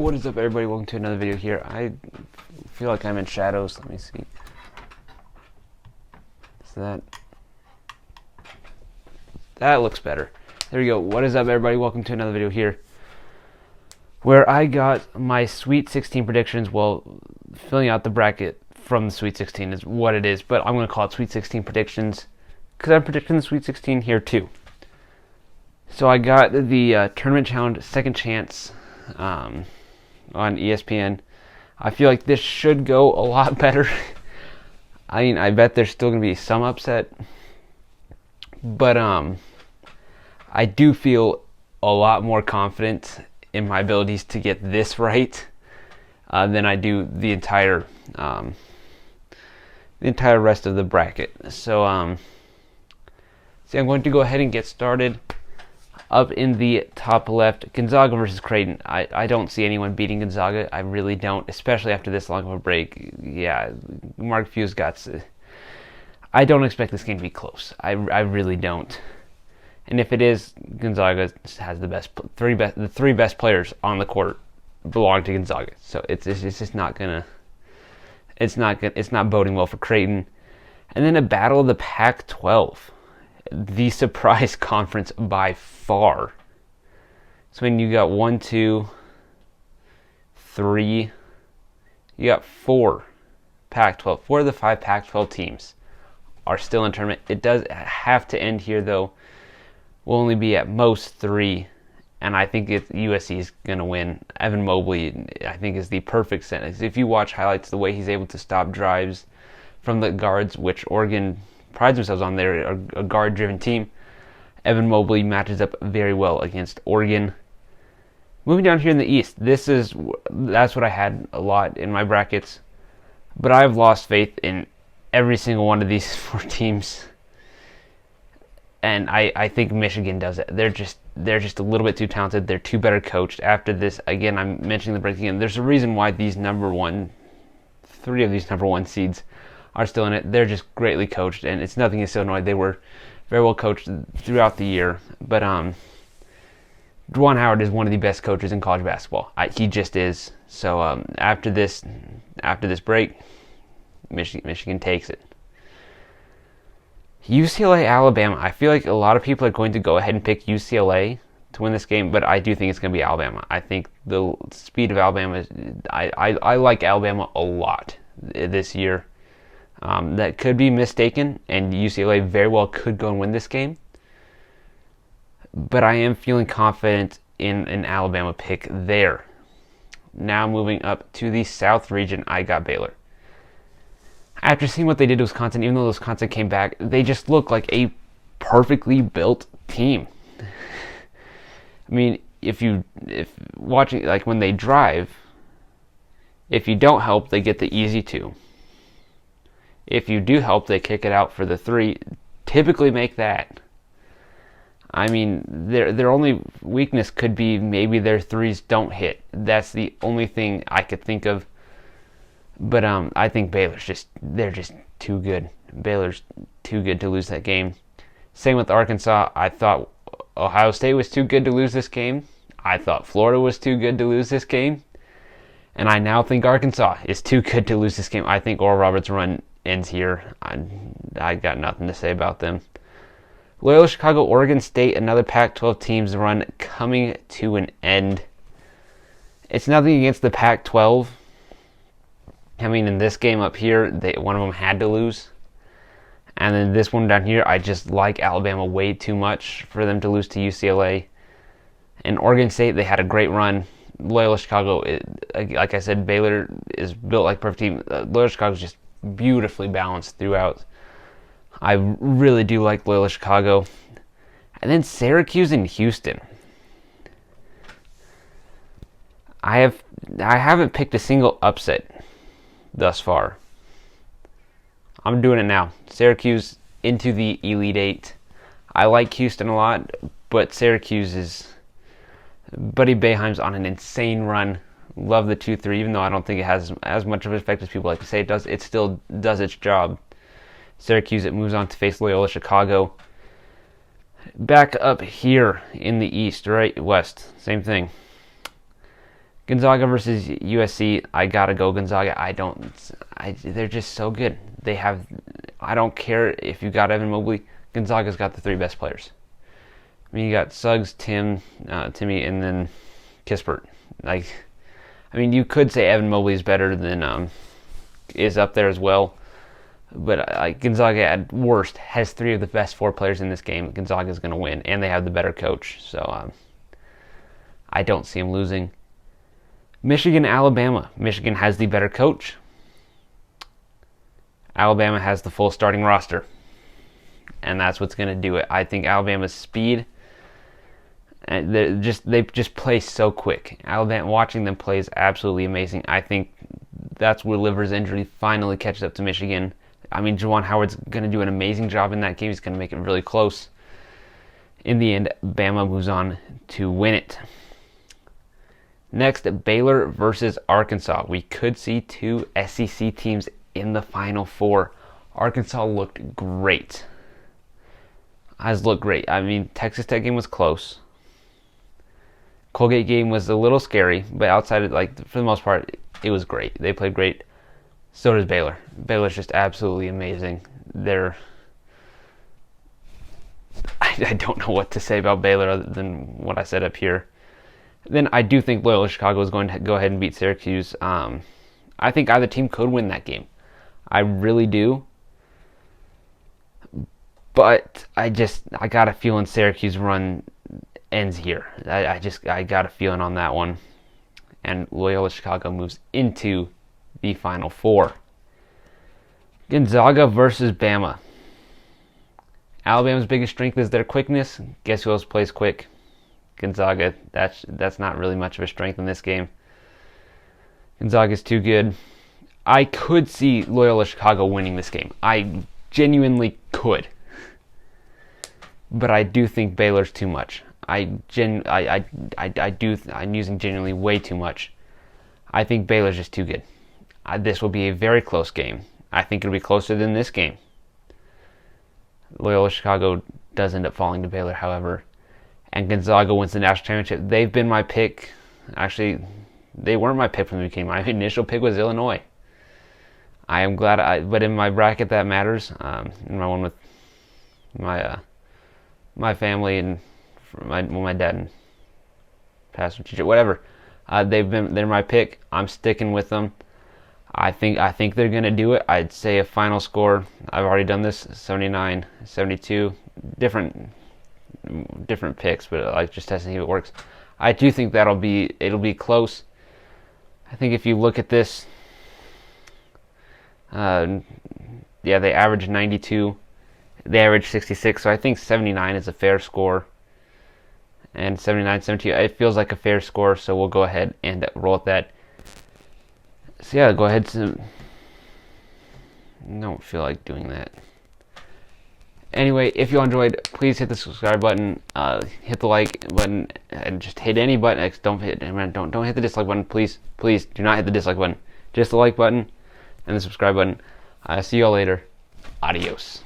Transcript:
What is up, everybody? Welcome to another video here. I feel like I'm in shadows. Let me see. So that looks better. There we go. What is up, everybody? Welcome to another video here, where I got my Sweet 16 predictions. Well, filling out the bracket from the Sweet 16 is what it is, but I'm going to call it Sweet 16 predictions because I'm predicting the Sweet 16 here too. So I got the Tournament Challenge Second Chance on ESPN. I feel like this should go a lot better. I mean, I bet there's still going to be some upset, but I do feel a lot more confident in my abilities to get this right than I do the entire rest of the bracket. So I'm going to go ahead and get started. Up in the top left, Gonzaga versus Creighton. I don't see anyone beating Gonzaga. I really don't, especially after this long of a break. Yeah, Mark Few's got. I don't expect this game to be close. I really don't. And if it is, Gonzaga has the three best players on the court belong to Gonzaga. So it's just not gonna. It's not boding well for Creighton. And then a battle of the Pac-12. The surprise conference by far. So when you got 1, 2, 3, you got 4 Pac-12. 4 of the 5 Pac-12 teams are still in tournament. It does have to end here, though. We'll only be at most 3, and I think USC is going to win. Evan Mobley, I think, is the perfect sentence. If you watch highlights, the way he's able to stop drives from the guards, which Oregon prides themselves on, they're a guard-driven team. Evan Mobley matches up very well against Oregon. Moving down here in the East, that's what I had a lot in my brackets, but I've lost faith in every single one of these 4 teams, and I think Michigan does it. They're just a little bit too talented. They're too better coached. After this, again, I'm mentioning the break again. There's a reason why these 3 of these number 1 seeds are still in it. They're just greatly coached, and it's nothing against Illinois. They were very well coached throughout the year, but Juwan Howard is one of the best coaches in college basketball. He just is. So after this break, Michigan takes it. UCLA, Alabama. I feel like a lot of people are going to go ahead and pick UCLA to win this game, but I do think it's going to be Alabama. I think the speed of Alabama, I like Alabama a lot this year. That could be mistaken, and UCLA very well could go and win this game. But I am feeling confident in an Alabama pick there. Now moving up to the South region, I got Baylor. After seeing what they did to Wisconsin, even though Wisconsin came back, they just look like a perfectly built team. I mean, if watching, like when they drive, if you don't help, they get the easy 2. If you do help, they kick it out for the 3. Typically make that. I mean, their only weakness could be maybe their 3s don't hit. That's the only thing I could think of. But I think they're just too good. Baylor's too good to lose that game. Same with Arkansas. I thought Ohio State was too good to lose this game. I thought Florida was too good to lose this game. And I now think Arkansas is too good to lose this game. I think Oral Roberts' run ends here. I got nothing to say about them. Loyola Chicago, Oregon State, another Pac-12 team's run coming to an end. It's nothing against the Pac-12. I mean, in this game up here, one of them had to lose. And then this one down here, I just like Alabama way too much for them to lose to UCLA. And Oregon State, they had a great run. Loyola Chicago, like I said, Baylor is built like a perfect team. Loyola Chicago is just beautifully balanced throughout. I really do like Loyola Chicago. And then Syracuse and Houston. I haven't picked a single upset thus far. I'm doing it now. Syracuse into the Elite 8. I like Houston a lot, but Syracuse is... Buddy Boeheim's on an insane run. Love the 2-3, even though I don't think it has as much of an effect as people like to say it does. It still does its job. Syracuse, it moves on to face Loyola Chicago. Back up here in the East, right? West, same thing. Gonzaga versus USC, I gotta go Gonzaga. They're just so good. I don't care if you got Evan Mobley. Gonzaga's got the three best players. I mean, you got Suggs, Timmy, and then Kispert. You could say Evan Mobley is better than is up there as well. But Gonzaga at worst has three of the best four players in this game. Gonzaga is going to win, and they have the better coach. So I don't see them losing. Michigan, Alabama. Michigan has the better coach. Alabama has the full starting roster, and that's what's going to do it. I think Alabama's speed, and they just play so quick. Alabama, watching them play is absolutely amazing. I think that's where Livers' injury finally catches up to Michigan. I mean, Juwan Howard's going to do an amazing job in that game. He's going to make it really close. In the end, Bama moves on to win it. Next, Baylor versus Arkansas. We could see two SEC teams in the Final Four. Arkansas looked great. I mean, Texas Tech game was close. Colgate game was a little scary, but outside of, for the most part, it was great. They played great. So does Baylor. Baylor's just absolutely amazing. I don't know what to say about Baylor other than what I said up here. Then I do think Loyola Chicago is going to go ahead and beat Syracuse. I think either team could win that game. I really do. But I got a feeling Syracuse run ends here. I got a feeling on that one. And Loyola Chicago moves into the Final Four. Gonzaga versus Bama. Alabama's biggest strength is their quickness. Guess who else plays quick? Gonzaga. That's not really much of a strength in this game. Gonzaga's too good. I could see Loyola Chicago winning this game. I genuinely could. But I do think Baylor's too much. I'm using genuinely way too much. I think Baylor's just too good. This will be a very close game. I think it'll be closer than this game. Loyola Chicago does end up falling to Baylor, however. And Gonzaga wins the national championship. They've been my pick. Actually, they weren't my pick from the beginning. My initial pick was Illinois. I am glad, but in my bracket that matters. In my one with my family and my dad and pastor, teacher, whatever. They're my pick. I'm sticking with them. I think they're going to do it. I'd say a final score, I've already done this, 79, 72, different picks, but just testing if it works. I do think it'll be close. I think if you look at this, they average 92, they average 66, so I think 79 is a fair score. And 79, 72, it feels like a fair score, so we'll go ahead and roll with that. So yeah, go ahead. I don't feel like doing that. Anyway, if you enjoyed, please hit the subscribe button, hit the like button, and just hit any button. Don't hit the dislike button, please. Please do not hit the dislike button. Just the like button and the subscribe button. See y'all later. Adios.